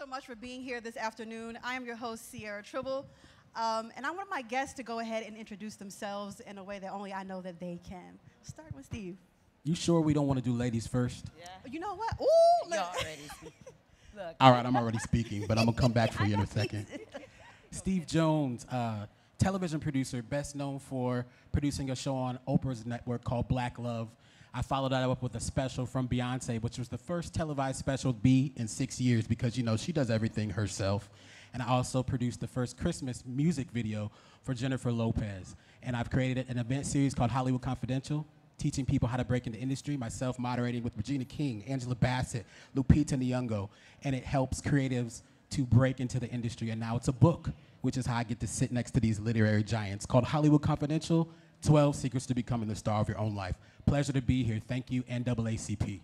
so much for being here this afternoon. I am your host, Sierra Tribble, and I want my guests to go ahead and introduce themselves in a way that only I know that they can. Start with Steve. You sure we don't want to do ladies first? Yeah. You know what? Ooh, You're already speaking. Look. All right, I'm already speaking, but I'm going to come back for you in a second. Steve Jones, television producer, best known for producing a show on Oprah's network called Black Love. I followed that up with a special from Beyonce, which was the first televised special be in 6 years because, you know, she does everything herself. And I also produced the first Christmas music video for Jennifer Lopez. And I've created an event series called Hollywood Confidential, teaching people how to break into industry, myself moderating with Regina King, Angela Bassett, Lupita Nyong'o. And it helps creatives to break into the industry. And now it's a book, which is how I get to sit next to these literary giants, called Hollywood Confidential, 12 Secrets to Becoming the Star of Your Own Life. Pleasure to be here. Thank you, NAACP.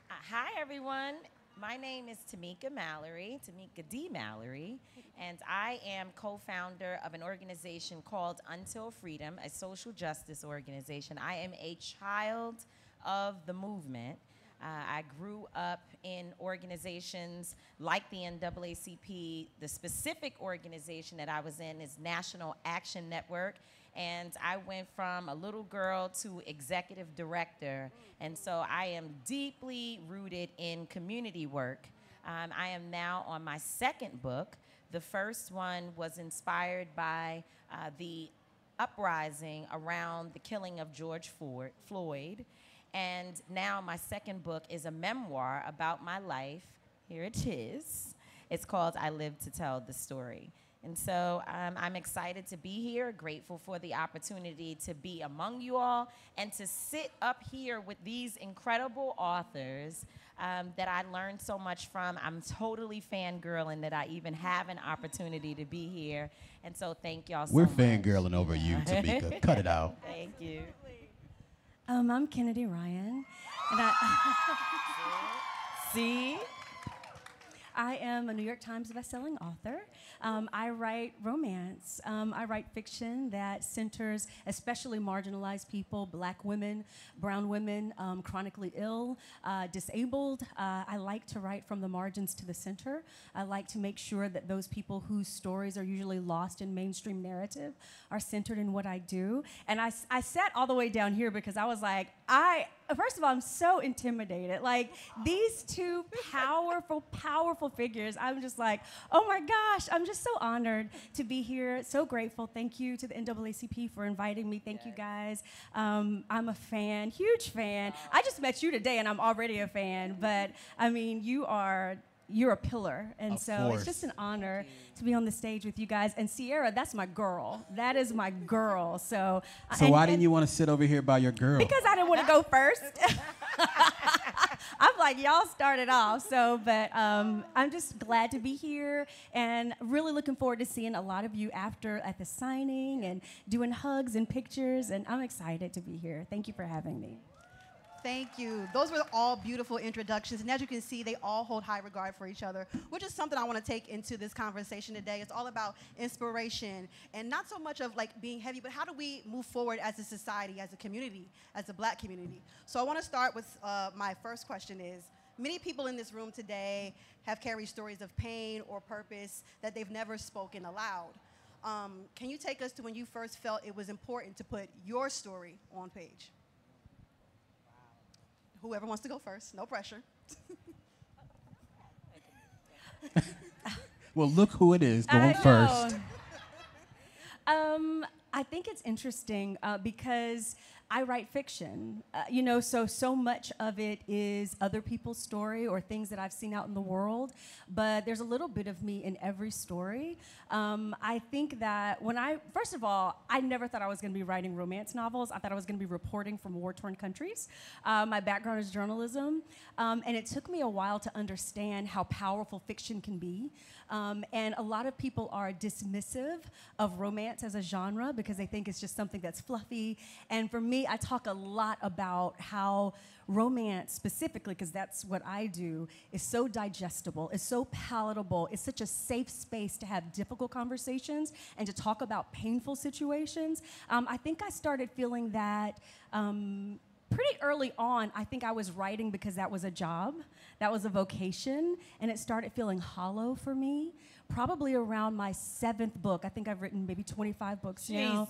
Hi, everyone. My name is Tamika Mallory, Tamika D. Mallory, and I am co-founder of an organization called Until Freedom, a social justice organization. I am a child of the movement. I grew up in organizations like the NAACP. The specific organization that I was in is National Action Network, and I went from a little girl to executive director, and so I am deeply rooted in community work. I am now on my second book. The first one was inspired by the uprising around the killing of George Floyd. And now my second book is a memoir about my life. Here it is. It's called I Live to Tell the Story. And so I'm excited to be here, grateful for the opportunity to be among you all and to sit up here with these incredible authors that I learned so much from. I'm totally fangirling that I even have an opportunity to be here. And so thank y'all so much. We're fangirling over you, Tamika. Cut it out. Thank you. I'm Kennedy Ryan, and See? I am a New York Times bestselling author. I write romance. I write fiction that centers especially marginalized people, black women, brown women, chronically ill, disabled. I like to write from the margins to the center. I like to make sure that those people whose stories are usually lost in mainstream narrative are centered in what I do. And I sat all the way down here because I was like, first of all, I'm so intimidated. Like, these two powerful, powerful figures, I'm just like, oh my gosh, I'm just so honored to be here, so grateful. Thank you to the NAACP for inviting me. Thank you, guys. I'm a fan, huge fan. I just met you today, and I'm already a fan, but, I mean, you're a pillar, and it's just an honor to be on the stage with you guys. And Sierra, that's my girl. That is my girl. So why didn't you want to sit over here by your girl? Because I didn't want to go first. I'm like, y'all started off. So, but I'm just glad to be here, and really looking forward to seeing a lot of you after at the signing and doing hugs and pictures. And I'm excited to be here. Thank you for having me. Thank you. Those were all beautiful introductions. And as you can see, they all hold high regard for each other, which is something I want to take into this conversation today. It's all about inspiration and not so much of like being heavy, but how do we move forward as a society, as a community, as a black community? So I want to start with my first question is, many people in this room today have carried stories of pain or purpose that they've never spoken aloud. Can you take us to when you first felt it was important to put your story on page? Whoever wants to go first, no pressure. Well, look who it is going first. I think it's interesting because I write fiction, you know, so much of it is other people's story or things that I've seen out in the world, but there's a little bit of me in every story. I think that first of all, I never thought I was going to be writing romance novels. I thought I was going to be reporting from war-torn countries. My background is journalism, and it took me a while to understand how powerful fiction can be. And a lot of people are dismissive of romance as a genre because they think it's just something that's fluffy. And for me, I talk a lot about how romance specifically, because that's what I do, is so digestible, is so palatable, it's such a safe space to have difficult conversations and to talk about painful situations. I think I started feeling that pretty early on, I think I was writing because that was a job, that was a vocation, and it started feeling hollow for me. Probably around my 7th book. I think I've written maybe 25 books now.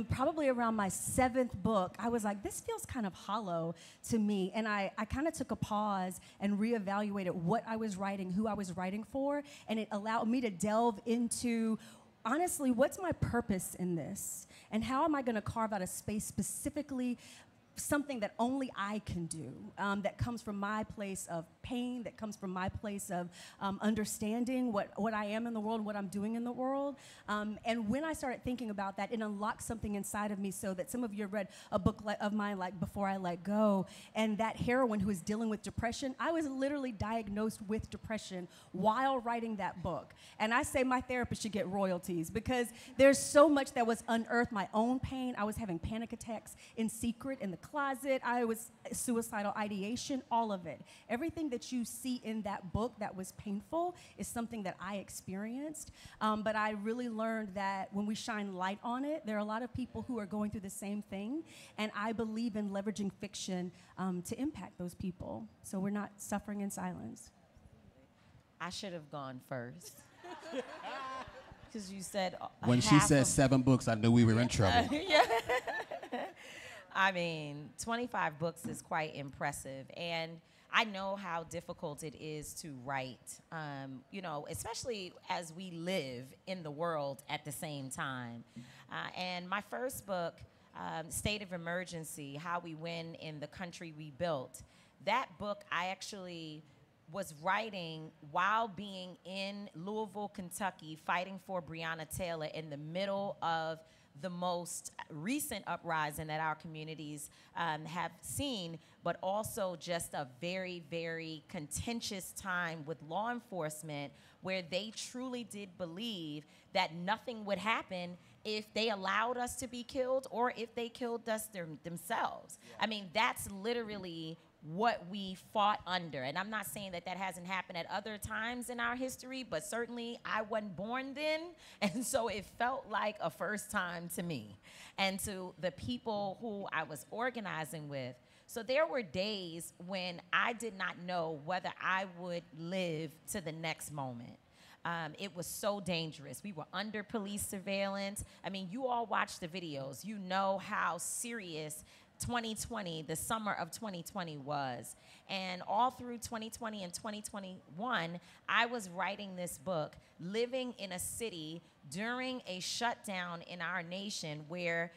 Probably around my 7th book, I was like, this feels kind of hollow to me. And I kind of took a pause and reevaluated what I was writing, who I was writing for, and it allowed me to delve into, honestly, what's my purpose in this? And how am I going to carve out a space specifically, something that only I can do, that comes from my place of pain, that comes from my place of understanding what I am in the world, what I'm doing in the world. And when I started thinking about that, it unlocked something inside of me, so that some of you have read a book of mine, like Before I Let Go, and that heroine who is dealing with depression, I was literally diagnosed with depression while writing that book. And I say my therapist should get royalties, because there's so much that was unearthed, my own pain. I was having panic attacks in secret in the closet. I was suicidal ideation, all of it. Everything that you see in that book that was painful is something that I experienced. But I really learned that when we shine light on it, there are a lot of people who are going through the same thing. And I believe in leveraging fiction to impact those people, so we're not suffering in silence. I should have gone first. Because you said when she said 7 books, I knew we were in trouble. Yeah. I mean, 25 books is quite impressive. And I know how difficult it is to write, you know, especially as we live in the world at the same time. And my first book, State of Emergency, How We Win in the Country We Built, that book I actually was writing while being in Louisville, Kentucky, fighting for Breonna Taylor in the middle of the most recent uprising that our communities have seen, but also just a very, very contentious time with law enforcement, where they truly did believe that nothing would happen if they allowed us to be killed or if they killed us themselves. I mean, that's literally what we fought under. And I'm not saying that that hasn't happened at other times in our history, but certainly I wasn't born then, and so it felt like a first time to me and to the people who I was organizing with. So there were days when I did not know whether I would live to the next moment. It was so dangerous. We were under police surveillance. I mean, you all watch the videos. You know how serious 2020, the summer of 2020 was. And all through 2020 and 2021, I was writing this book, living in a city during a shutdown in our nation where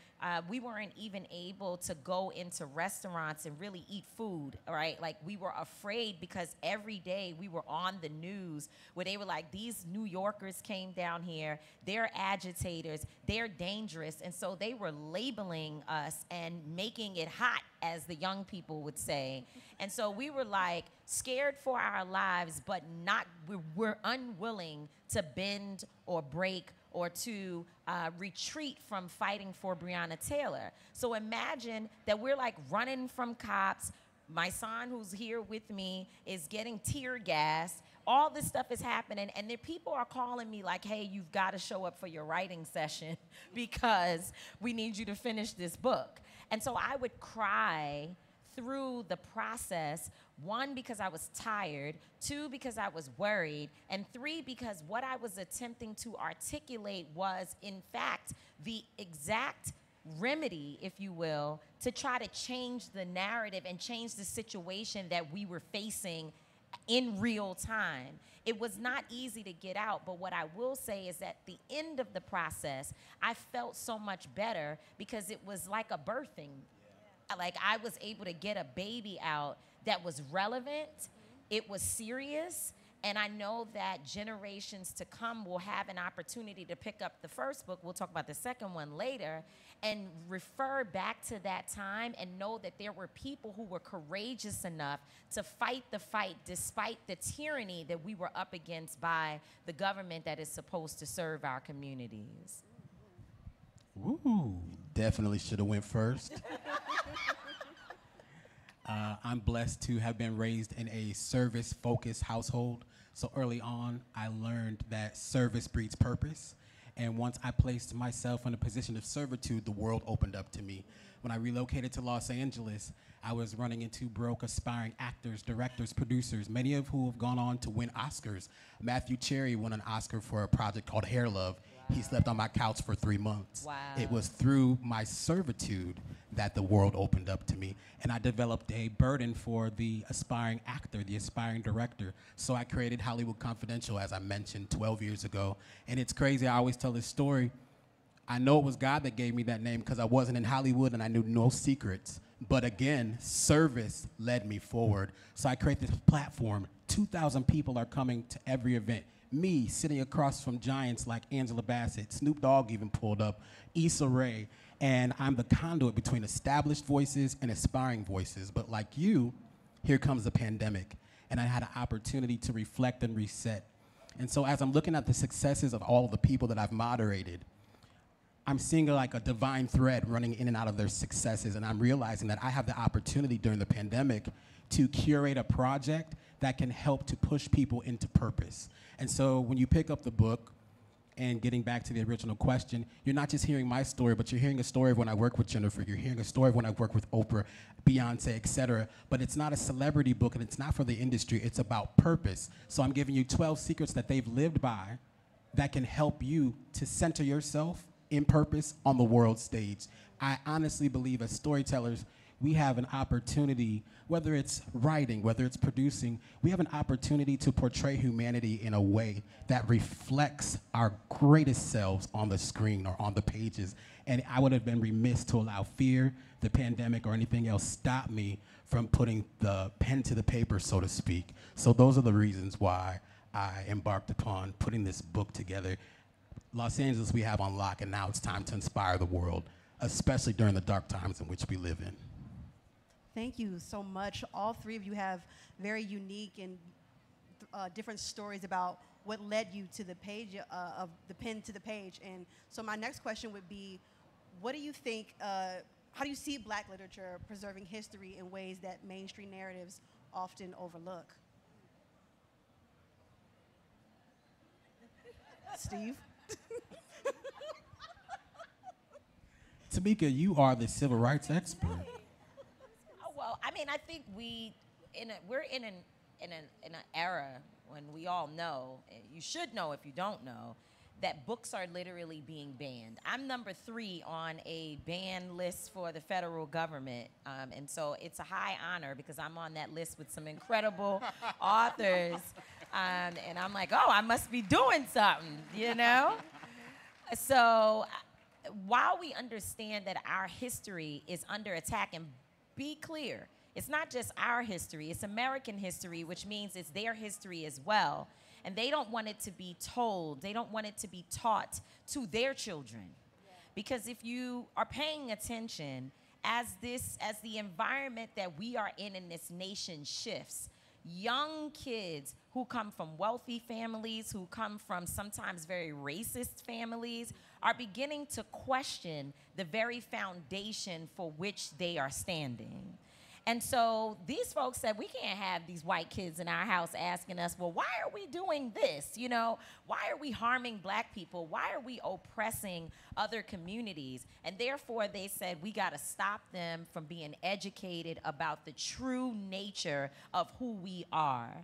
we weren't even able to go into restaurants and really eat food, right? Like, we were afraid because every day we were on the news where they were like, these New Yorkers came down here, they're agitators, they're dangerous. And so they were labeling us and making it hot, as the young people would say. And so we were like scared for our lives, but we're unwilling to bend or break or to retreat from fighting for Breonna Taylor. So imagine that we're like running from cops. My son, who's here with me, is getting tear gassed. All this stuff is happening, and then people are calling me like, hey, you've got to show up for your writing session because we need you to finish this book. And so I would cry through the process, 1, because I was tired, 2, because I was worried, and 3, because what I was attempting to articulate was, in fact, the exact remedy, if you will, to try to change the narrative and change the situation that we were facing in real time. It was not easy to get out, but what I will say is at the end of the process, I felt so much better because it was like a birthing. Like, I was able to get a baby out that was relevant, it was serious, and I know that generations to come will have an opportunity to pick up the first book, we'll talk about the second one later, and refer back to that time and know that there were people who were courageous enough to fight the fight despite the tyranny that we were up against by the government that is supposed to serve our communities. Ooh, definitely should have went first. I'm blessed to have been raised in a service-focused household. So early on, I learned that service breeds purpose. And once I placed myself in a position of servitude, the world opened up to me. When I relocated to Los Angeles, I was running into broke, aspiring actors, directors, producers, many of who have gone on to win Oscars. Matthew Cherry won an Oscar for a project called Hair Love. He slept on my couch for 3 months. Wow. It was through my servitude that the world opened up to me. And I developed a burden for the aspiring actor, the aspiring director. So I created Hollywood Confidential, as I mentioned, 12 years ago. And it's crazy, I always tell this story. I know it was God that gave me that name because I wasn't in Hollywood and I knew no secrets. But again, service led me forward. So I created this platform. 2,000 people are coming to every event. Me sitting across from giants like Angela Bassett, Snoop Dogg even pulled up, Issa Rae, and I'm the conduit between established voices and aspiring voices. But like you, here comes the pandemic, and I had an opportunity to reflect and reset. And so as I'm looking at the successes of all of the people that I've moderated, I'm seeing like a divine thread running in and out of their successes, and I'm realizing that I have the opportunity during the pandemic to curate a project that can help to push people into purpose. And so when you pick up the book, and getting back to the original question, you're not just hearing my story, but you're hearing a story of when I work with Jennifer, you're hearing a story of when I work with Oprah, Beyonce, et cetera. But it's not a celebrity book, and it's not for the industry, it's about purpose. So I'm giving you 12 secrets that they've lived by that can help you to center yourself in purpose on the world stage. I honestly believe as storytellers, we have an opportunity, whether it's writing, whether it's producing, we have an opportunity to portray humanity in a way that reflects our greatest selves on the screen or on the pages. And I would have been remiss to allow fear, the pandemic, or anything else stop me from putting the pen to the paper, so to speak. So those are the reasons why I embarked upon putting this book together. Los Angeles we have on lock, and now it's time to inspire the world, especially during the dark times in which we live in. Thank you so much. All three of you have very unique and different stories about what led you to the page, of the pen to the page. And so my next question would be, what do you think, how do you see Black literature preserving history in ways that mainstream narratives often overlook? Steve? Tamika, you are the civil rights expert. Well, I mean, I think we're in an era when we all know, you should know if you don't know, that books are literally being banned. I'm number 3 on a ban list for the federal government, and so it's a high honor because I'm on that list with some incredible authors, and I'm like, oh, I must be doing something, you know? So while we understand that our history is under attack, and be clear, it's not just our history, it's American history, which means it's their history as well. And they don't want it to be told, they don't want it to be taught to their children. Yeah. Because if you are paying attention, as the environment that we are in this nation shifts, young kids who come from wealthy families, who come from sometimes very racist families, are beginning to question the very foundation for which they are standing. And so these folks said, we can't have these white kids in our house asking us, well, why are we doing this? You know, why are we harming Black people? Why are we oppressing other communities? And therefore they said, we gotta stop them from being educated about the true nature of who we are.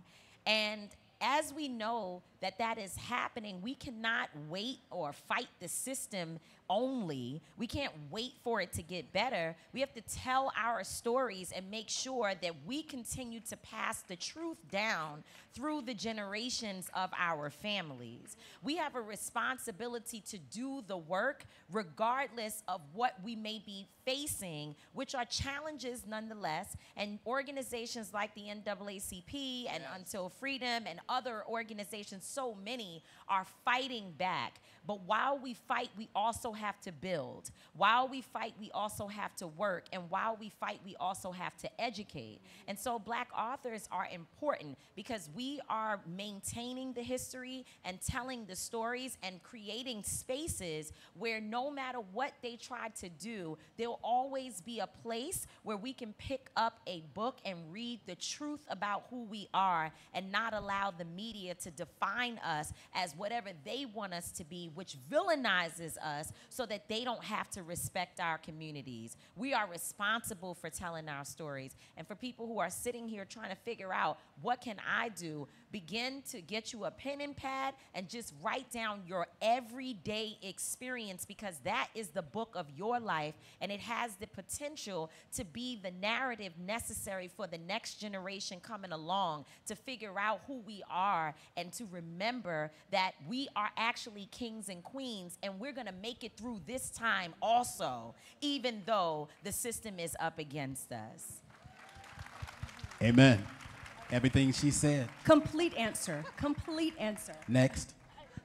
And as we know that is happening, we cannot wait or fight the system only. We can't wait for it to get better. We have to tell our stories and make sure that we continue to pass the truth down through the generations of our families. We have a responsibility to do the work regardless of what we may be facing, which are challenges nonetheless, and organizations like the NAACP and Until Freedom and other organizations, so many, are fighting back. But while we fight, we also have to build. While we fight, we also have to work. And while we fight, we also have to educate. And so Black authors are important because we are maintaining the history and telling the stories and creating spaces where no matter what they try to do, there'll always be a place where we can pick up a book and read the truth about who we are and not allow the media to define define us as whatever they want us to be, which villainizes us so that they don't have to respect our communities. We are responsible for telling our stories. And for people who are sitting here trying to figure out, what can I do? Begin to get you a pen and pad and just write down your everyday experience, because that is the book of your life, and it has the potential to be the narrative necessary for the next generation coming along to figure out who we are and to remember that we are actually kings and queens, and we're going to make it through this time also, even though the system is up against us. Amen. Everything she said. Complete answer. Complete answer. Next.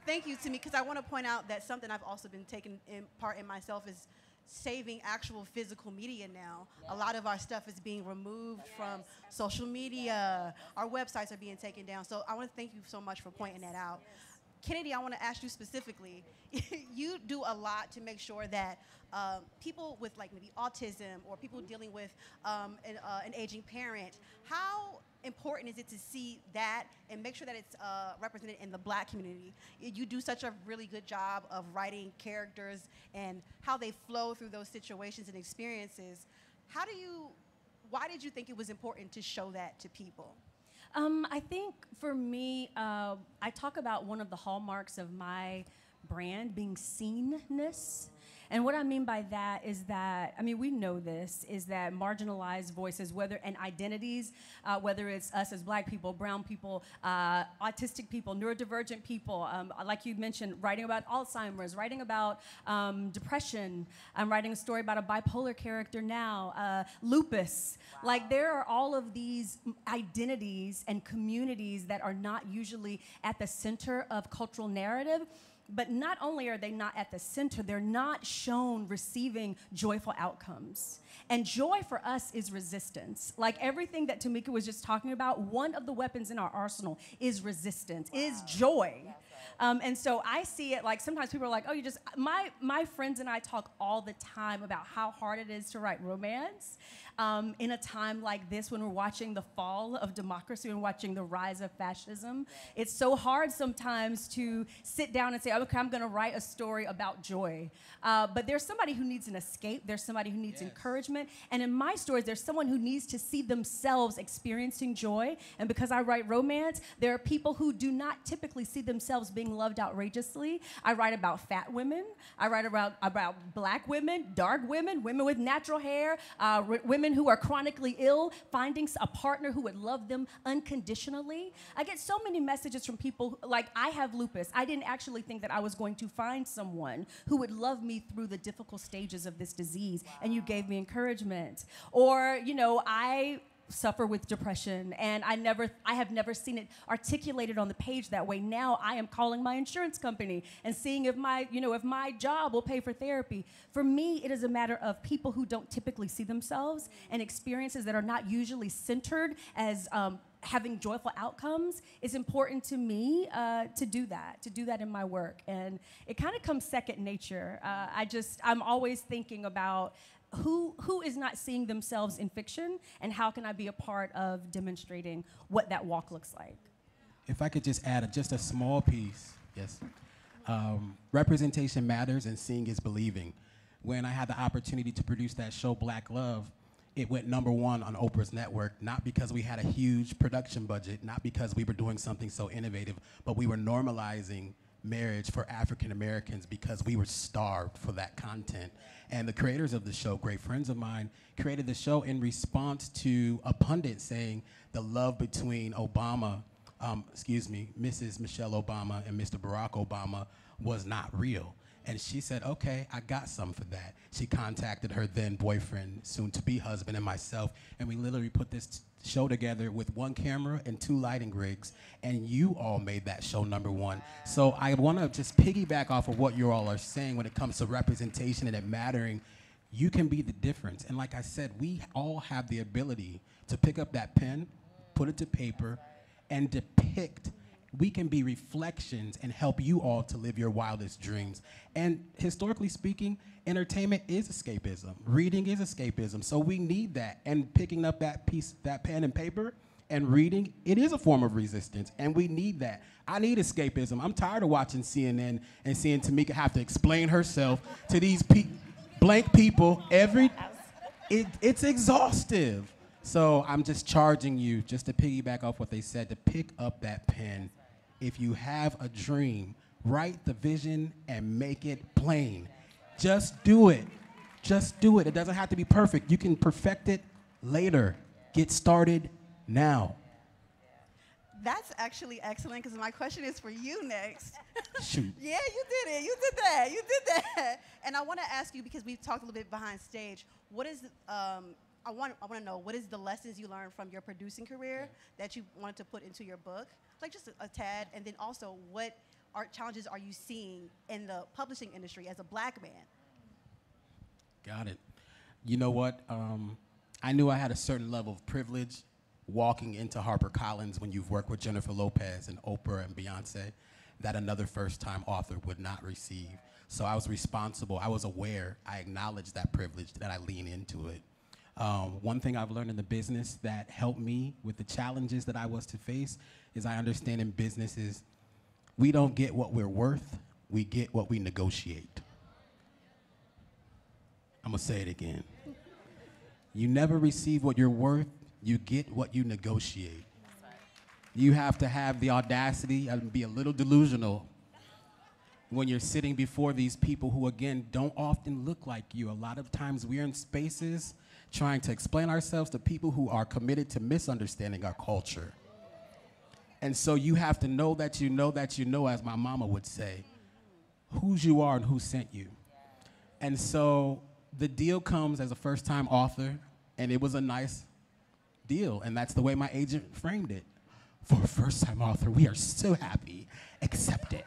Thank you, Tamika, because I want to point out that something I've also been taking in part in myself is saving actual physical media now. Yes. A lot of our stuff is being removed from social media. Our websites are being taken down. So I want to thank you so much for pointing that out. Kennedy, I want to ask you specifically, you do a lot to make sure that people with like maybe autism or people dealing with an aging parent, how important is it to see that and make sure that it's represented in the Black community? You do such a really good job of writing characters and how they flow through those situations and experiences. Why did you think it was important to show that to people? I think for me, I talk about one of the hallmarks of my brand being seenness. And what I mean by that is that, I mean, we know this, is that marginalized voices, and identities, whether it's us as Black people, brown people, autistic people, neurodivergent people, like you mentioned, writing about Alzheimer's, writing about depression. I'm writing a story about a bipolar character now, lupus. Wow. Like, there are all of these identities and communities that are not usually at the center of cultural narrative. But not only are they not at the center, they're not shown receiving joyful outcomes. And joy for us is resistance. Like everything that Tamika was just talking about, one of the weapons in our arsenal is resistance, is joy. And so I see it like sometimes people are like, oh, my friends and I talk all the time about how hard it is to write romance. In a time like this, when we're watching the fall of democracy and watching the rise of fascism, it's so hard sometimes to sit down and say, okay, I'm going to write a story about joy. But there's somebody who needs an escape. There's somebody who needs encouragement. And in my stories, there's someone who needs to see themselves experiencing joy. And because I write romance, there are people who do not typically see themselves being loved outrageously. I write about fat women. I write about Black women, dark women, women with natural hair, women who are chronically ill, finding a partner who would love them unconditionally. I get so many messages from people like, I have lupus. I didn't actually think that I was going to find someone who would love me through the difficult stages of this disease, and you gave me encouragement. Or, I suffer with depression, and I have never seen it articulated on the page that way. Now I am calling my insurance company and seeing if my job will pay for therapy. For me, it is a matter of people who don't typically see themselves and experiences that are not usually centered as having joyful outcomes. It's important to me to do that in my work, and it kind of comes second nature. I'm always thinking about who is not seeing themselves in fiction, and how can I be a part of demonstrating what that walk looks like? If I could just add just a small piece, yes. Representation matters, and seeing is believing. When I had the opportunity to produce that show, Black Love, it went #1 on Oprah's network, not because we had a huge production budget, not because we were doing something so innovative, but we were normalizing marriage for African Americans because we were starved for that content. And the creators of the show, great friends of mine, created the show in response to a pundit saying the love between Mrs. Michelle Obama and Mr. Barack Obama was not real. And she said, okay, I got some for that. She contacted her then boyfriend, soon to be husband, and myself, and we literally put this show together with 1 camera and 2 lighting rigs, and you all made that show #1. So I want to just piggyback off of what you all are saying when it comes to representation and it mattering. You can be the difference. And like I said, we all have the ability to pick up that pen, put it to paper, and depict. We can be reflections and help you all to live your wildest dreams. And historically speaking, entertainment is escapism. Reading is escapism. So we need that. And picking up that pen and paper And reading, it is a form of resistance, and we need that. I need escapism. I'm tired of watching CNN and seeing Tamika have to explain herself to these blank people it's exhaustive. So I'm just charging you, just to piggyback off what they said, to pick up that pen. If you have a dream, write the vision and make it plain. Just do it. Just do it. It doesn't have to be perfect. You can perfect it later. Get started now. That's actually excellent, because my question is for you next. Shoot. Yeah, you did it. You did that. You did that. And I want to ask you, because we've talked a little bit behind stage, what is, I want to know, what is the lessons you learned from your producing career that you wanted to put into your book? Like just a tad. And then also, what challenges are you seeing in the publishing industry as a black man? Got it. You know what? I knew I had a certain level of privilege walking into HarperCollins when you've worked with Jennifer Lopez and Oprah and Beyonce that another first-time author would not receive. So I was responsible. I was aware. I acknowledged that privilege, that I lean into it. One thing I've learned in the business that helped me with the challenges that I was to face is I understand in businesses, we don't get what we're worth, we get what we negotiate. I'm gonna say it again. You never receive what you're worth, you get what you negotiate. You have to have the audacity and be a little delusional when you're sitting before these people who, again, don't often look like you. A lot of times we're in spaces trying to explain ourselves to people who are committed to misunderstanding our culture. And so you have to know that you know that you know, as my mama would say, whose you are and who sent you. And so the deal comes as a first-time author, and it was a nice deal, and that's the way my agent framed it. For a first-time author, we are so happy, accept it.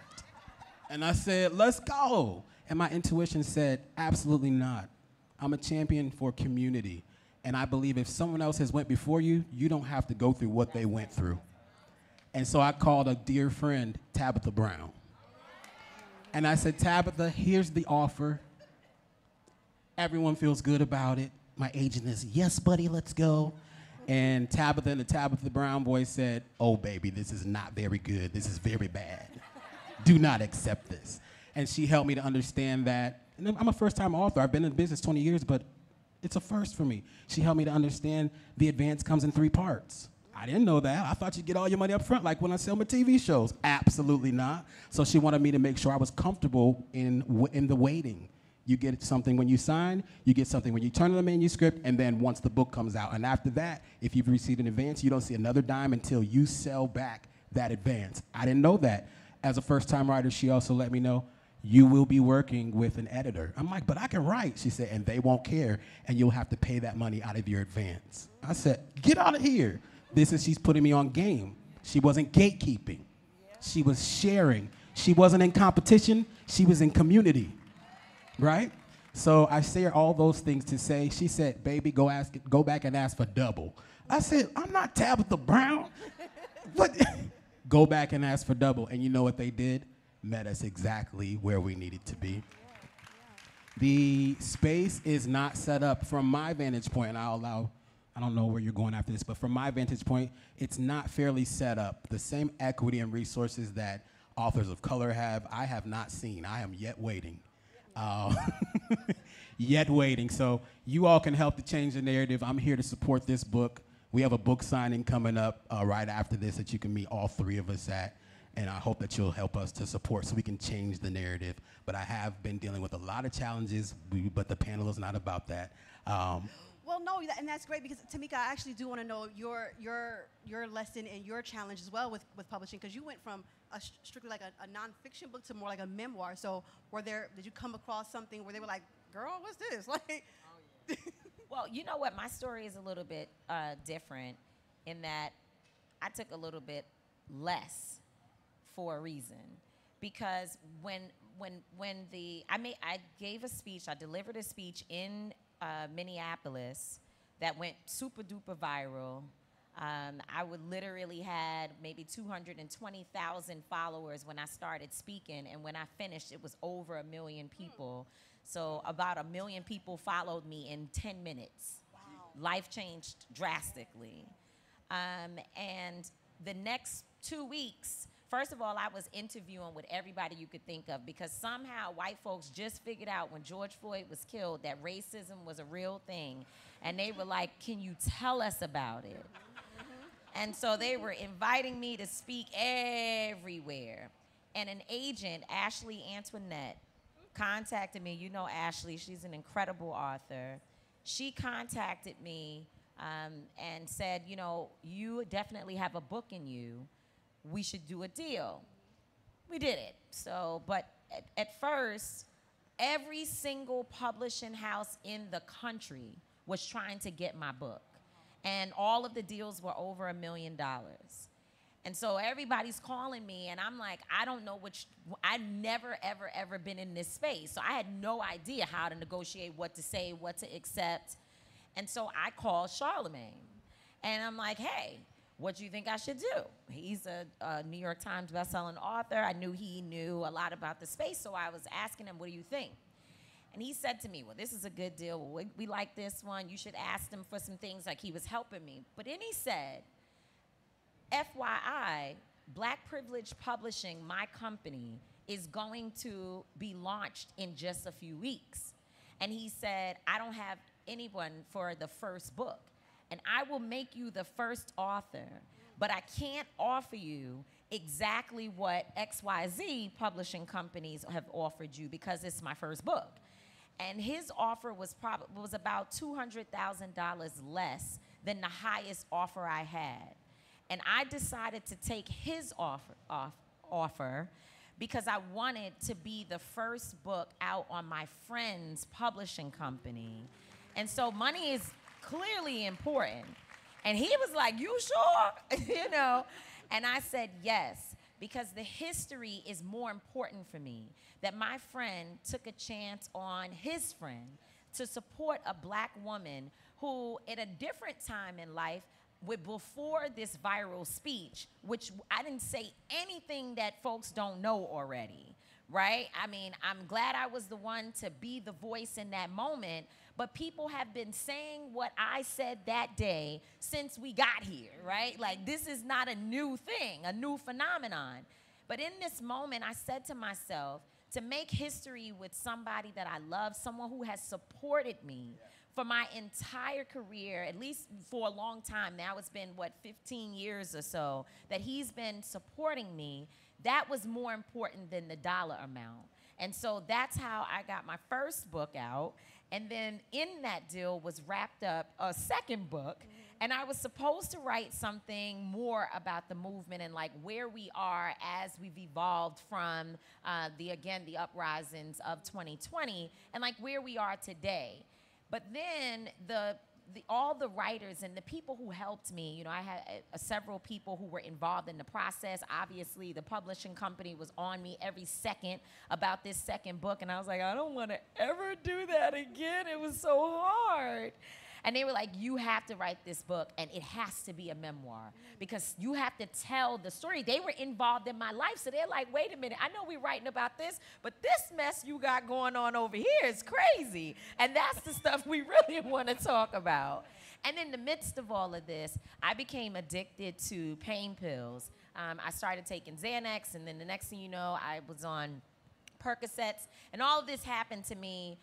And I said, let's go. And my intuition said, absolutely not. I'm a champion for community, and I believe if someone else has went before you, you don't have to go through what they went through. And so I called a dear friend, Tabitha Brown. And I said, Tabitha, here's the offer. Everyone feels good about it. My agent is, yes, buddy, let's go. And Tabitha in the Tabitha Brown voice said, oh, baby, this is not very good. This is very bad. Do not accept this. And she helped me to understand that, and I'm a first-time author. I've been in business 20 years, but it's a first for me. She helped me to understand the advance comes in 3 parts. I didn't know that. I thought you'd get all your money up front, like when I sell my TV shows. Absolutely not. So she wanted me to make sure I was comfortable in the waiting. You get something when you sign, you get something when you turn in the manuscript, and then once the book comes out. And after that, if you've received an advance, you don't see another dime until you sell back that advance. I didn't know that. As a first-time writer, she also let me know, you will be working with an editor. I'm like, but I can write. She said, and they won't care, and you'll have to pay that money out of your advance. I said, get out of here. She's putting me on game. She wasn't gatekeeping. She was sharing. She wasn't in competition. She was in community. Right? So I say all those things to say, she said, baby, go back and ask for double. I said, I'm not Tabitha Brown. What? Go back and ask for double. And you know what they did? Met us exactly where we needed to be. The space is not set up from my vantage point, and I don't know where you're going after this, but from my vantage point, it's not fairly set up. The same equity and resources that authors of color have, I have not seen. I am yet waiting. Yet waiting. So you all can help to change the narrative. I'm here to support this book. We have a book signing coming up right after this that you can meet all 3 of us at. And I hope that you'll help us to support so we can change the narrative. But I have been dealing with a lot of challenges, but the panel is not about that. Well, no, and that's great, because Tamika, I actually do want to know your lesson and your challenge as well with publishing, because you went from strictly like a nonfiction book to more like a memoir. So did you come across something where they were like, girl, what's this? Like, well, you know what? My story is a little bit different in that I took a little bit less for a reason, because when I gave a speech, I delivered a speech in Minneapolis that went super duper viral. I would literally had maybe 220,000 followers when I started speaking, and when I finished, it was over 1 million people. So about 1 million people followed me in 10 minutes. wow. Life changed drastically. And the next 2 weeks, first of all, I was interviewing with everybody you could think of because somehow white folks just figured out when George Floyd was killed that racism was a real thing. And they were like, can you tell us about it? And so they were inviting me to speak everywhere. And an agent, Ashley Antoinette, contacted me. You know Ashley, she's an incredible author. She contacted me and said, you know, you definitely have a book in you. We should do a deal. We did it. So, but at first, every single publishing house in the country was trying to get my book. And all of the deals were over $1 million. And so everybody's calling me, and I'm like, I don't know I've never, ever been in this space. So I had no idea how to negotiate, what to say, what to accept. And so I called Charlemagne. And I'm like, hey, what do you think I should do? He's a New York Times bestselling author. I knew he knew a lot about the space, so I was asking him, what do you think? And he said to me, well, this is a good deal. Well, we like this one. You should ask him for some things, like he was helping me. But then he said, FYI, Black Privilege Publishing, my company, is going to be launched in just a few weeks. And he said, I don't have anyone for the first book. And I will make you the first author, but I can't offer you exactly what XYZ publishing companies have offered you because it's my first book. And his offer was about $200,000 less than the highest offer I had. And I decided to take his offer because I wanted to be the first book out on my friend's publishing company. And so money is clearly important. And he was like, you sure? You know? And I said yes, because the history is more important for me. That my friend took a chance on his friend to support a Black woman who, at a different time in life, before this viral speech, which I didn't say anything that folks don't know already, right? I mean, I'm glad I was the one to be the voice in that moment, but people have been saying what I said that day since we got here, right? Like, this is not a new thing, a new phenomenon. But in this moment, I said to myself, to make history with somebody that I love, someone who has supported me for my entire career, at least for a long time. Now it's been, 15 years or so that he's been supporting me. That was more important than the dollar amount. And so that's how I got my first book out. And then in that deal was wrapped up a second book. And I was supposed to write something more about the movement and like where we are as we've evolved from the uprisings of 2020 and like where we are today. But then all the writers and the people who helped me, you know, I had several people who were involved in the process. Obviously, the publishing company was on me every second about this second book. And I was like, I don't want to ever do that again. It was so hard. And they were like, you have to write this book, and it has to be a memoir because you have to tell the story. They were involved in my life, so they're like, wait a minute, I know we're writing about this, but this mess you got going on over here is crazy. And that's the stuff we really want to talk about. And in the midst of all of this, I became addicted to pain pills. I started taking Xanax, and then the next thing you know, I was on Percocets, and all of this happened to me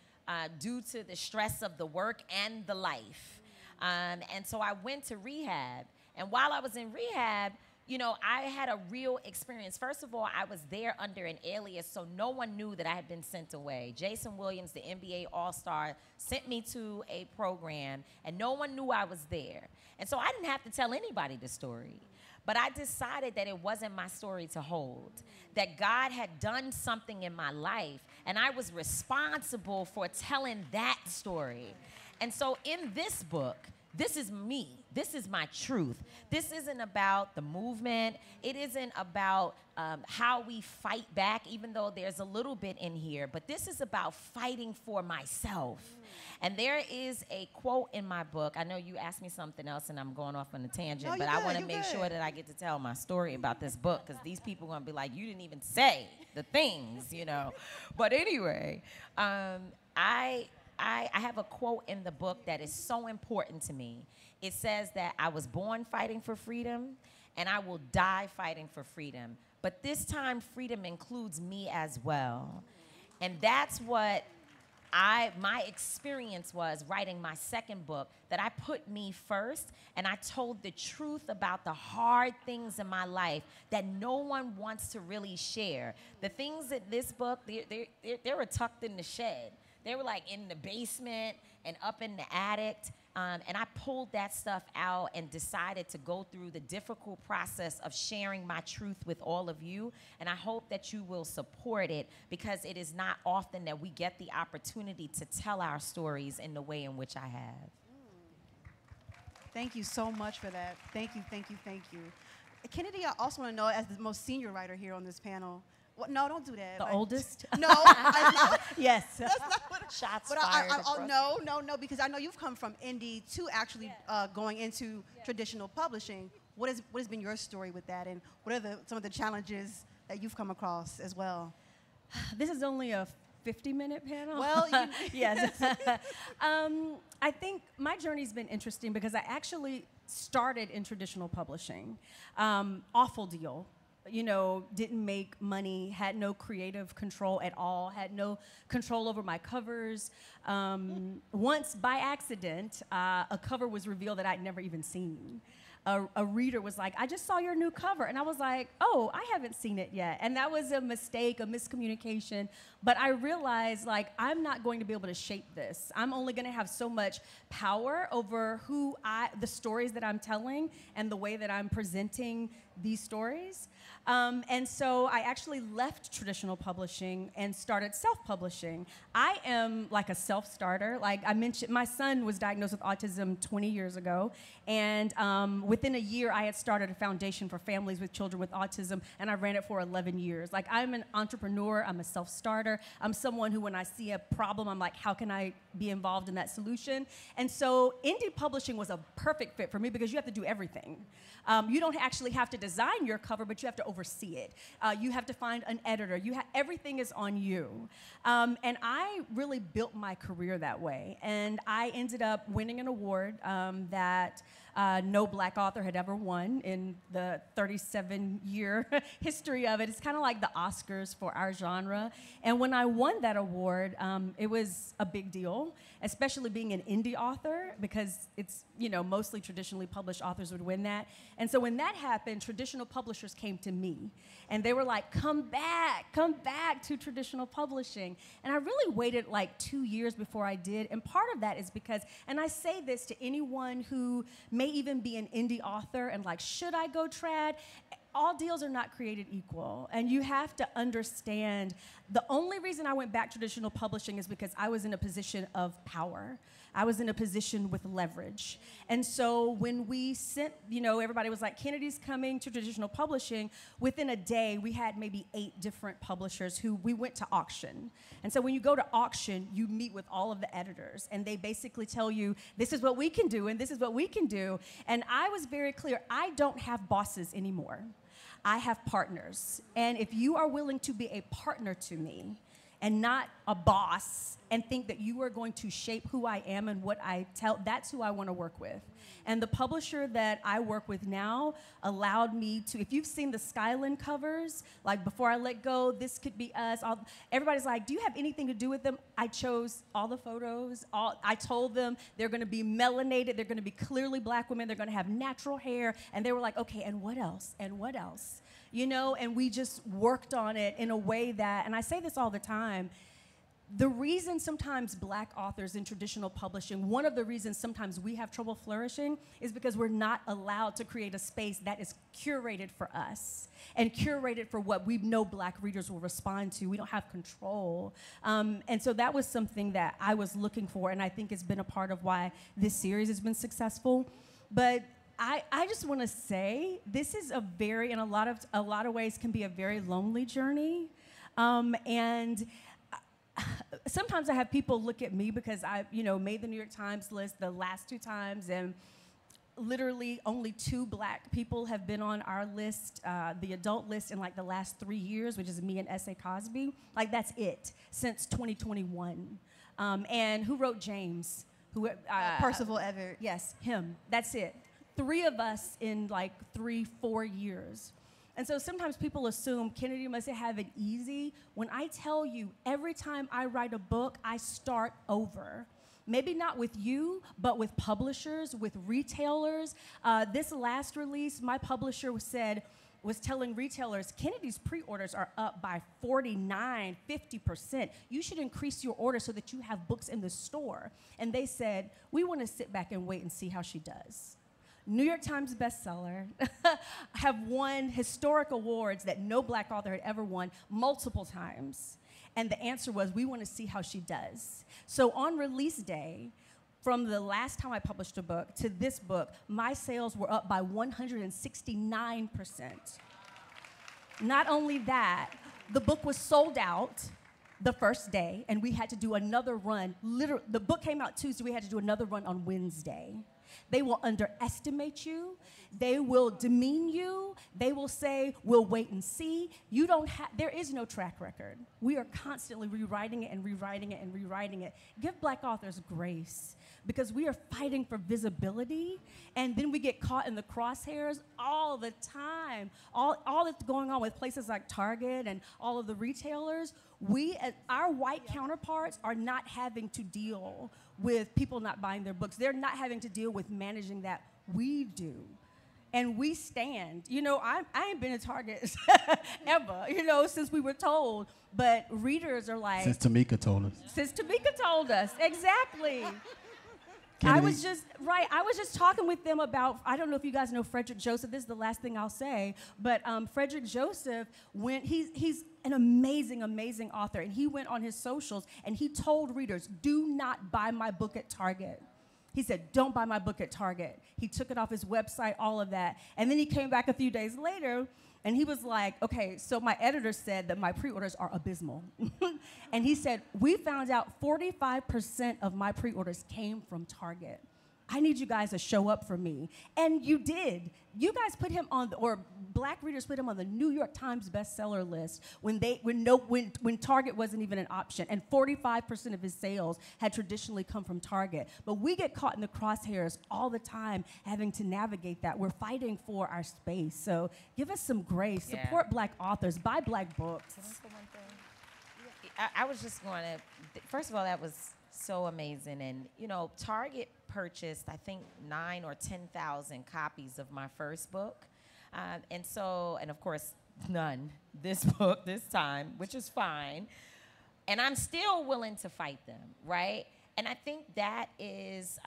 due to the stress of the work and the life. And so I went to rehab. And while I was in rehab, you know, I had a real experience. First of all, I was there under an alias, so no one knew that I had been sent away. Jason Williams, the NBA All-Star, sent me to a program, and no one knew I was there. And so I didn't have to tell anybody the story. But I decided that it wasn't my story to hold, that God had done something in my life, and I was responsible for telling that story. And so in this book, this is me. This is my truth. This isn't about the movement. It isn't about how we fight back, even though there's a little bit in here. But this is about fighting for myself. And there is a quote in my book. I know you asked me something else, and I'm going off on a tangent, but I want to make sure that I get to tell my story about this book, because these people are going to be like, you didn't even say the things, you know. But anyway, I have a quote in the book that is so important to me. It says that I was born fighting for freedom, and I will die fighting for freedom. But this time, freedom includes me as well. And that's what my experience was writing my second book, that I put me first, and I told the truth about the hard things in my life that no one wants to really share. The things that this book, they were tucked in the shed. They were like in the basement and up in the attic. And I pulled that stuff out and decided to go through the difficult process of sharing my truth with all of you. And I hope that you will support it, because it is not often that we get the opportunity to tell our stories in the way in which I have. Thank you so much for that. Thank you, thank you, thank you. Kennedy, I also want to know, as the most senior writer here on this panel, no, don't do that. The oldest? No, I'm not. Yes. That's not what Shots but fired. no, because I know you've come from indie to actually going into traditional publishing. What has been your story with that, and what are some of the challenges that you've come across as well? This is only a 50-minute panel. Well, yes. I think my journey's been interesting because I actually started in traditional publishing. Awful deal. You know, didn't make money, had no creative control at all, had no control over my covers. Once, by accident, a cover was revealed that I'd never even seen. A reader was like, I just saw your new cover. And I was like, oh, I haven't seen it yet. And that was a mistake, a miscommunication. But I realized, like, I'm not going to be able to shape this. I'm only going to have so much power over the stories that I'm telling and the way that I'm presenting these stories. And so I actually left traditional publishing and started self-publishing. I am like a self-starter. Like I mentioned, my son was diagnosed with autism 20 years ago. And within a year, I had started a foundation for families with children with autism, and I ran it for 11 years. Like I'm an entrepreneur, I'm a self-starter. I'm someone who, when I see a problem, I'm like, how can I be involved in that solution? And so indie publishing was a perfect fit for me because you have to do everything. You don't actually have to design your cover, but you have to oversee it. You have to find an editor. Everything is on you. And I really built my career that way. And I ended up winning an award that no Black author had ever won in the 37-year history of it. It's kind of like the Oscars for our genre. And when I won that award, it was a big deal, especially being an indie author, because it's, mostly traditionally published authors would win that. And so when that happened, traditional publishers came to me. And they were like, come back to traditional publishing. And I really waited like 2 years before I did. And part of that is because, and I say this to anyone who may even be an indie author and like, should I go trad? All deals are not created equal. And you have to understand, the only reason I went back to traditional publishing is because I was in a position of power. I was in a position with leverage. And so when we sent, everybody was like, Kennedy's coming to traditional publishing, within a day, we had maybe 8 different publishers who we went to auction. And so when you go to auction, you meet with all of the editors, and they basically tell you, this is what we can do, and this is what we can do. And I was very clear, I don't have bosses anymore. I have partners. And if you are willing to be a partner to me, and not a boss, and think that you are going to shape who I am and what I tell, that's who I want to work with. And the publisher that I work with now allowed me to, if you've seen the Skyline covers, like Before I Let Go, This Could Be Us, everybody's like, do you have anything to do with them? I chose all the photos. I told them they're going to be melanated, they're going to be clearly Black women, they're going to have natural hair, and they were like, okay, and what else? And what else? And we just worked on it in a way that, and I say this all the time, the reason sometimes Black authors in traditional publishing, one of the reasons sometimes we have trouble flourishing is because we're not allowed to create a space that is curated for us and curated for what we know Black readers will respond to. We don't have control. And so that was something that I was looking for, and I think it's been a part of why this series has been successful. But I just want to say this is a very, in a lot of ways, can be a very lonely journey, and sometimes I have people look at me because I, made the New York Times list the last 2 times, and literally only 2 Black people have been on our list, the adult list, in like the last 3 years, which is me and S.A. Cosby. Like that's it since 2021. And who wrote James? Percival Everett. Yes, him. That's it. 3 of us in like 3-4 years. And so sometimes people assume Kennedy must have it easy. When I tell you, every time I write a book, I start over. Maybe not with you, but with publishers, with retailers. This last release, my publisher was telling retailers, Kennedy's pre-orders are up by 49, 50%. You should increase your order so that you have books in the store. And they said, we want to sit back and wait and see how she does. New York Times bestseller, have won historic awards that no Black author had ever won multiple times. And the answer was, we want to see how she does. So on release day, from the last time I published a book to this book, my sales were up by 169%. Not only that, the book was sold out the first day, and we had to do another run. Literally, the book came out Tuesday, we had to do another run on Wednesday. They will underestimate you. They will demean you. They will say, we'll wait and see. There is no track record. We are constantly rewriting it and rewriting it and rewriting it. Give Black authors grace, because we are fighting for visibility, and then we get caught in the crosshairs all the time. All that's going on with places like Target and all of the retailers, our white counterparts are not having to deal with people not buying their books. They're not having to deal with managing that. We do. And we stand. You know, I ain't been to Target ever, since we were told. But readers are like... Since Tamika told us. Since Tamika told us, exactly. Kennedy. I was just talking with them about, I don't know if you guys know Frederick Joseph. This is the last thing I'll say. But Frederick Joseph, he's an amazing, amazing author. And he went on his socials and he told readers, do not buy my book at Target. He said, don't buy my book at Target. He took it off his website, all of that. And then he came back a few days later and he was like, okay, so my editor said that my pre-orders are abysmal. And he said, we found out 45% of my pre-orders came from Target. I need you guys to show up for me. And you did. You guys put him on, or Black readers put him on the New York Times bestseller list when Target wasn't even an option. And 45% of his sales had traditionally come from Target. But we get caught in the crosshairs all the time having to navigate that. We're fighting for our space. So give us some grace. Yeah. Support Black authors. Buy Black books. I was just going to, first of all, that was so amazing. And, Target purchased, I think, 9,000 or 10,000 copies of my first book. And of course, none this book this time, which is fine. And I'm still willing to fight them, right? And I think that is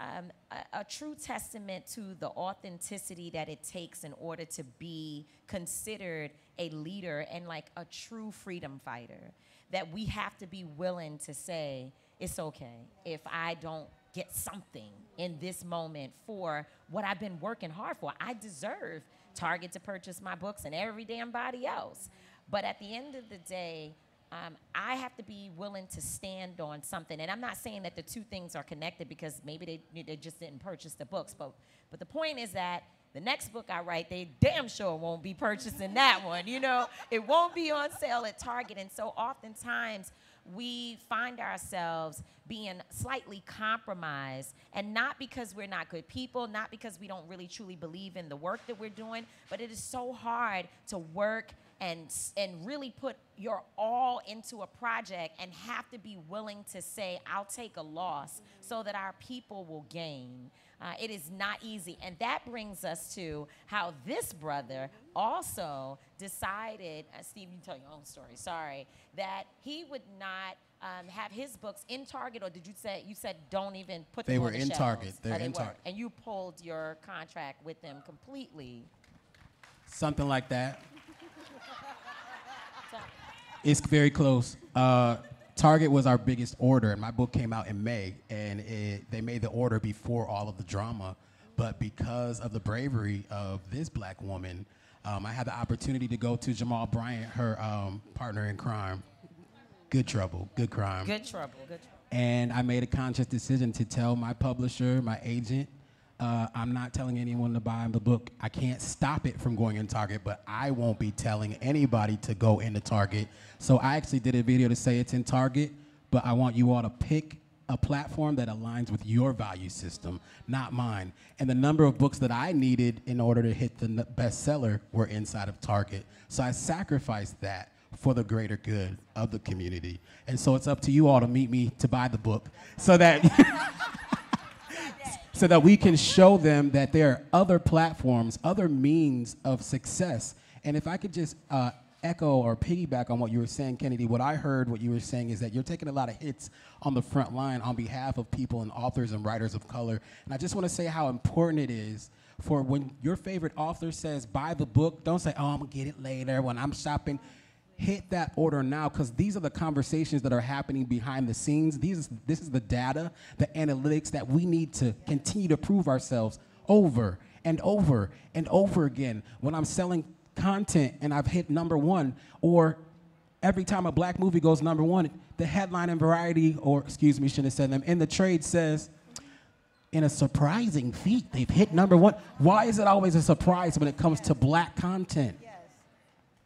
a true testament to the authenticity that it takes in order to be considered a leader and like a true freedom fighter. That we have to be willing to say, it's okay if I don't get something in this moment for what I've been working hard for. I deserve Target to purchase my books and every damn body else. But at the end of the day, I have to be willing to stand on something. And I'm not saying that the two things are connected because maybe they just didn't purchase the books. But the point is that the next book I write, they damn sure won't be purchasing that one, It won't be on sale at Target. And so oftentimes we find ourselves being slightly compromised, and not because we're not good people, not because we don't really truly believe in the work that we're doing, but it is so hard to work and really put your all into a project and have to be willing to say, I'll take a loss so that our people will gain. It is not easy. And that brings us to how this brother also decided, Steve, you tell your own story, sorry, that he would not have his books in Target, or did you said don't even put them on the shelves? They were in Target. They're in Target. And you pulled your contract with them completely. Something like that. It's very close. Target was our biggest order, and my book came out in May, and they made the order before all of the drama. But because of the bravery of this Black woman, I had the opportunity to go to Jamal Bryant, her partner in crime. Good trouble, good crime. Good trouble, good trouble. And I made a conscious decision to tell my publisher, my agent, I'm not telling anyone to buy the book. I can't stop it from going in Target, but I won't be telling anybody to go into Target. So I actually did a video to say it's in Target, but I want you all to pick a platform that aligns with your value system, not mine. And the number of books that I needed in order to hit the bestseller were inside of Target. So I sacrificed that for the greater good of the community. And so it's up to you all to meet me to buy the book so that so that we can show them that there are other platforms, other means of success. And if I could just echo or piggyback on what you were saying, Kennedy, what I heard what you were saying is that you're taking a lot of hits on the front line on behalf of people and authors and writers of color. And I just want to say how important it is for when your favorite author says, buy the book, don't say, oh, I'm going to get it later when I'm shopping. Hit that order now, because these are the conversations that are happening behind the scenes. This is the data, the analytics that we need to continue to prove ourselves over and over and over again. When I'm selling content and I've hit #1, or every time a black movie goes #1, the headline in Variety, or excuse me, shouldn't have said them, in the trade says, in a surprising feat, they've hit #1. Why is it always a surprise when it comes to black content?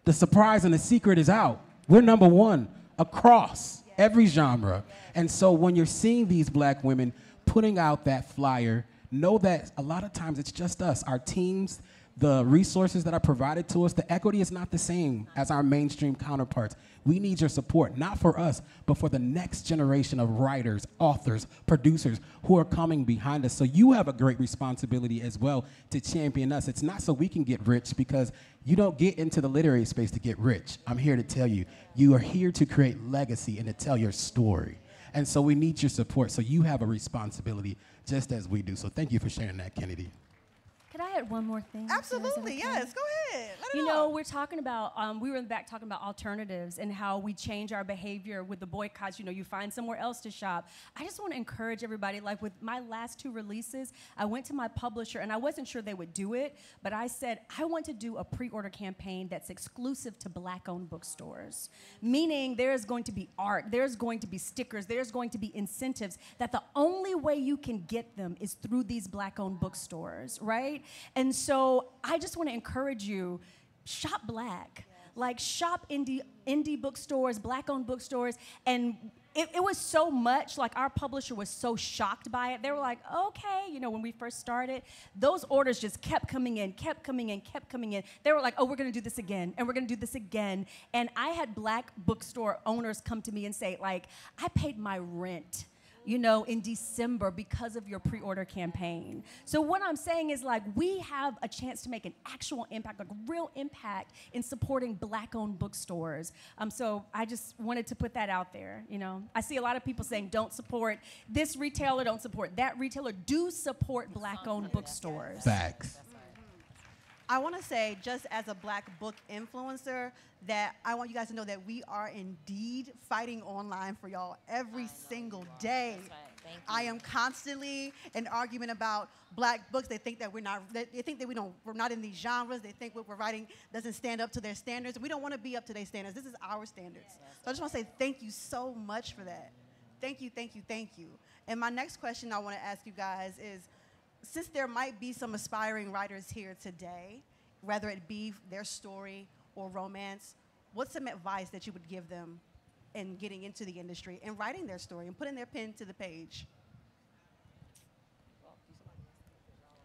The surprise and the secret is out. We're #1 across every genre. And so when you're seeing these black women putting out that flyer, know that a lot of times it's just us, our teams, the resources that are provided to us, the equity is not the same as our mainstream counterparts. We need your support, not for us, but for the next generation of writers, authors, producers who are coming behind us. So you have a great responsibility as well to champion us. It's not so we can get rich, because you don't get into the literary space to get rich. I'm here to tell you, you are here to create legacy and to tell your story. And so we need your support. So you have a responsibility just as we do. So thank you for sharing that, Kennedy. Could I add one more thing? Absolutely, yes. Go ahead. Let it You out. know, we're talking about, we were in the back talking about alternatives and how we change our behavior with the boycotts. You know, you find somewhere else to shop. I just want to encourage everybody, like with my last 2 releases, I went to my publisher and I wasn't sure they would do it, but I said, I want to do a pre-order campaign that's exclusive to black-owned bookstores. Meaning there's going to be art, there's going to be stickers, there's going to be incentives, that the only way you can get them is through these black-owned bookstores, right? And so I just want to encourage you, shop black. Like, shop indie bookstores, black-owned bookstores. And it was so much, like, our publisher was so shocked by it. They were like, okay, you know, when we first started, those orders just kept coming in, kept coming in, kept coming in. They were like, oh, we're going to do this again, and we're going to do this again. And I had black bookstore owners come to me and say, like, I paid my rent, you know, in December because of your pre-order campaign. So what I'm saying is, like, we have a chance to make an actual impact, like a real impact in supporting black-owned bookstores. So I just wanted to put that out there, you know. I see a lot of people saying, don't support this retailer, don't support that retailer. Do support black-owned bookstores. Facts. I want to say, just as a black book influencer, that I want you guys to know that we are indeed fighting online for y'all every single day. That's right. Thank you. I am constantly in argument about black books. They think that we're not in these genres. They think what we're writing doesn't stand up to their standards. We don't want to be up to their standards. This is our standards. So I just want to say thank you so much for that. Thank you, thank you, thank you. And my next question I want to ask you guys is, since there might be some aspiring writers here today, whether it be their story or romance, what's some advice that you would give them in getting into the industry and writing their story and putting their pen to the page?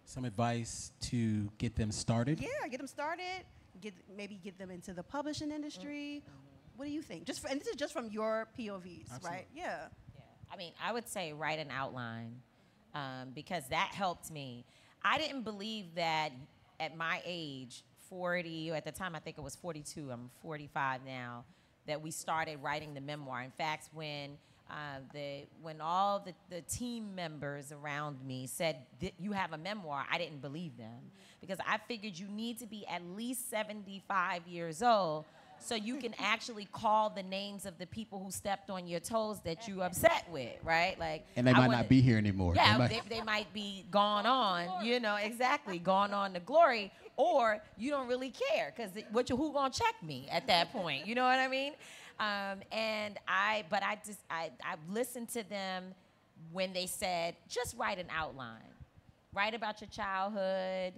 Some advice to get them started? Yeah, get them started, maybe get them into the publishing industry. What do you think? And this is just from your POVs, Absolutely. right? Yeah. I mean, I would say write an outline, because that helped me. I didn't believe that at my age, 40, or at the time I think it was 42, I'm 45 now, that we started writing the memoir. In fact, when all the team members around me said, you have a memoir, I didn't believe them, because I figured you need to be at least 75 years old so you can actually call the names of the people who stepped on your toes that you upset with, right? Like, And they might not be here anymore. Yeah, they might be gone on, you know, exactly, gone on to glory, or you don't really care, because who gonna check me at that point? You know what I mean? I listened to them when they said, just write an outline. Write about your childhood,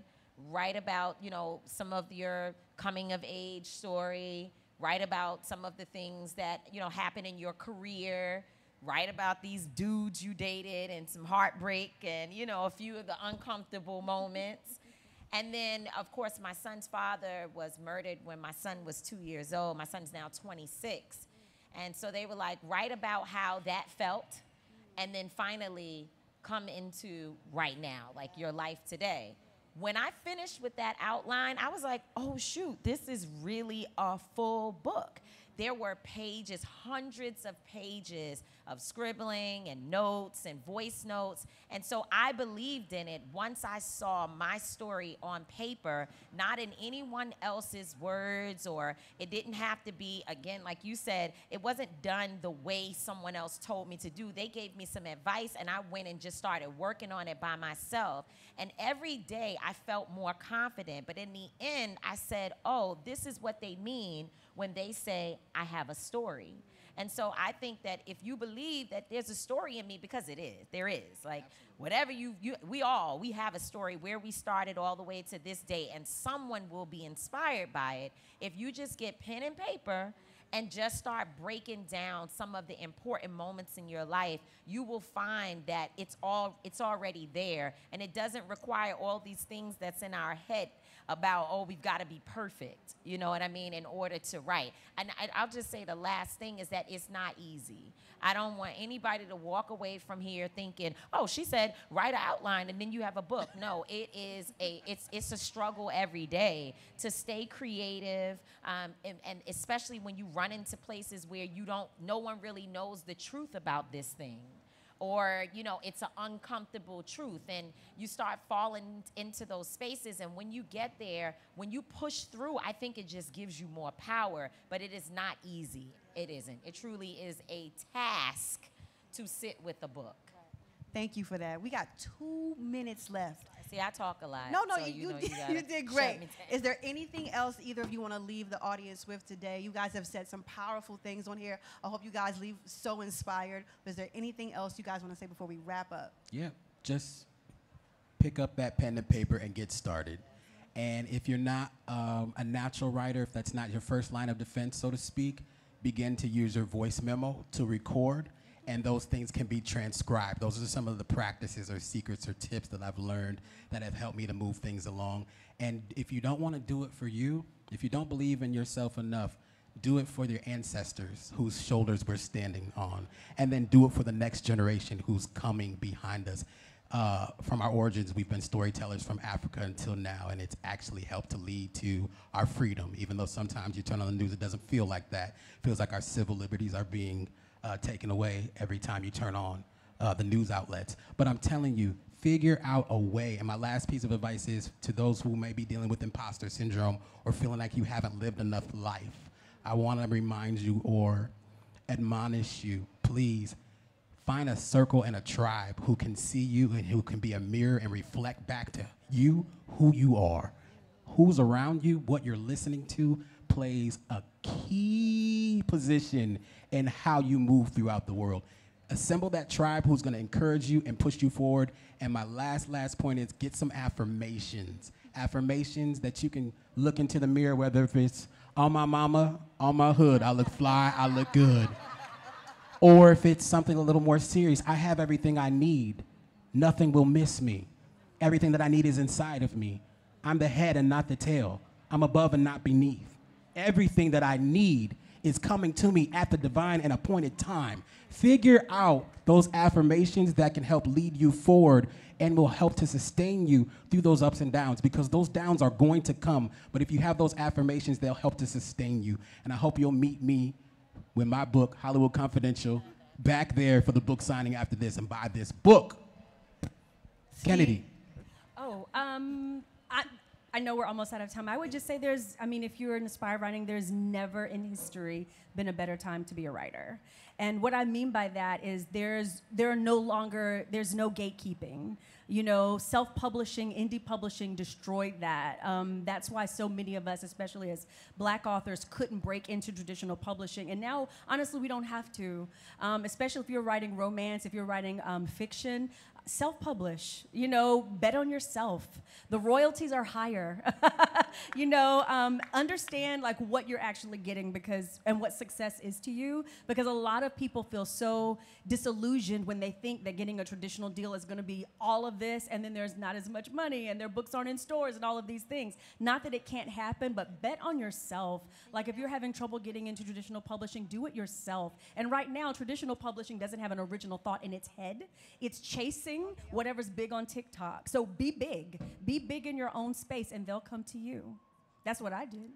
write about, you know, some of your coming of age story, write about some of the things that, you know, happen in your career, write about these dudes you dated and some heartbreak and, you know, a few of the uncomfortable moments. And then, of course, my son's father was murdered when my son was 2 years old. My son's now 26. And so they were like, write about how that felt, and then finally come into right now, like your life today. When I finished with that outline, I was like, oh, shoot, this is really a full book. There were pages, hundreds of pages of scribbling and notes and voice notes. And so I believed in it once I saw my story on paper, not in anyone else's words, or it didn't have to be, again, like you said, it wasn't done the way someone else told me to do. They gave me some advice, and I went and just started working on it by myself. And every day I felt more confident. But in the end, I said, oh, this is what they mean when they say, I have a story. And so I think that if you believe that there's a story in me, because it is, there is. Like, whatever we have a story where we started all the way to this day, and someone will be inspired by it. If you just get pen and paper and just start breaking down some of the important moments in your life, you will find that it's already there, and it doesn't require all these things that's in our head about, oh, we've got to be perfect, you know what I mean, in order to write. And I'll just say the last thing is that it's not easy. I don't want anybody to walk away from here thinking, oh, she said write an outline and then you have a book. No, it's a struggle every day to stay creative, and especially when you run into places where no one really knows the truth about this thing. Or, you know, it's an uncomfortable truth, and you start falling into those spaces, and when you get there, when you push through, I think it just gives you more power, but it is not easy. It isn't. It truly is a task to sit with a book. Thank you for that. We got 2 minutes left. See, I talk a lot. No, so you you did great. Is there anything else either of you want to leave the audience with today? You guys have said some powerful things on here. I hope you guys leave so inspired. But is there anything else you guys want to say before we wrap up? Yeah, just pick up that pen and paper and get started. And if you're not a natural writer, if that's not your first line of defense, so to speak, begin to use your voice memo to record. And those things can be transcribed. Those are some of the practices or secrets or tips that I've learned that have helped me to move things along. And if you don't want to do it for you, if you don't believe in yourself enough, do it for your ancestors whose shoulders we're standing on. And then do it for the next generation who's coming behind us. From our origins, we've been storytellers from Africa until now, and it's actually helped to lead to our freedom, even though sometimes you turn on the news, it doesn't feel like that. It feels like our civil liberties are being taken away every time you turn on the news outlets. But I'm telling you, figure out a way. And my last piece of advice is to those who may be dealing with imposter syndrome or feeling like you haven't lived enough life. I want to remind you or admonish you, please find a circle and a tribe who can see you and who can be a mirror and reflect back to you who you are. Who's around you, what you're listening to, plays a key position in how you move throughout the world. Assemble that tribe who's going to encourage you and push you forward. And my last point is get some affirmations. Affirmations that you can look into the mirror, whether if it's on my mama, on my hood, I look fly, I look good. Or if it's something a little more serious, I have everything I need. Nothing will miss me. Everything that I need is inside of me. I'm the head and not the tail. I'm above and not beneath. Everything that I need is coming to me at the divine and appointed time. Figure out those affirmations that can help lead you forward and will help to sustain you through those ups and downs, because those downs are going to come. But if you have those affirmations, they'll help to sustain you. And I hope you'll meet me with my book, Hollywood Confidential, back there for the book signing after this, and buy this book. Kennedy. Oh, I know we're almost out of time. I would just say if you're inspired writing, there's never in history been a better time to be a writer. And what I mean by that is there's no gatekeeping. You know, self-publishing, indie publishing destroyed that. That's why so many of us, especially as Black authors, couldn't break into traditional publishing. And now, honestly, we don't have to. Especially if you're writing romance, if you're writing fiction. self-publish, bet on yourself. The royalties are higher. Understand like what you're actually getting and what success is to you, because a lot of people feel so disillusioned when they think that getting a traditional deal is going to be all of this, and then there's not as much money and their books aren't in stores and all of these things. Not that it can't happen, but bet on yourself. Like if you're having trouble getting into traditional publishing, do it yourself. And right now, traditional publishing doesn't have an original thought in its head. It's chasing whatever's big on TikTok. So be big. Be big in your own space, and they'll come to you. That's what I did.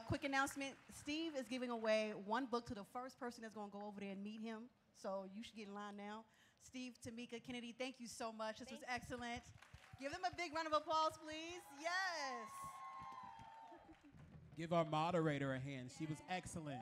Quick announcement. Steve is giving away one book to the first person that's going to go over there and meet him. So you should get in line now. Steve, Tamika, Kennedy, thank you so much. This was excellent. Give them a big round of applause, please. Yes. Give our moderator a hand. She was excellent.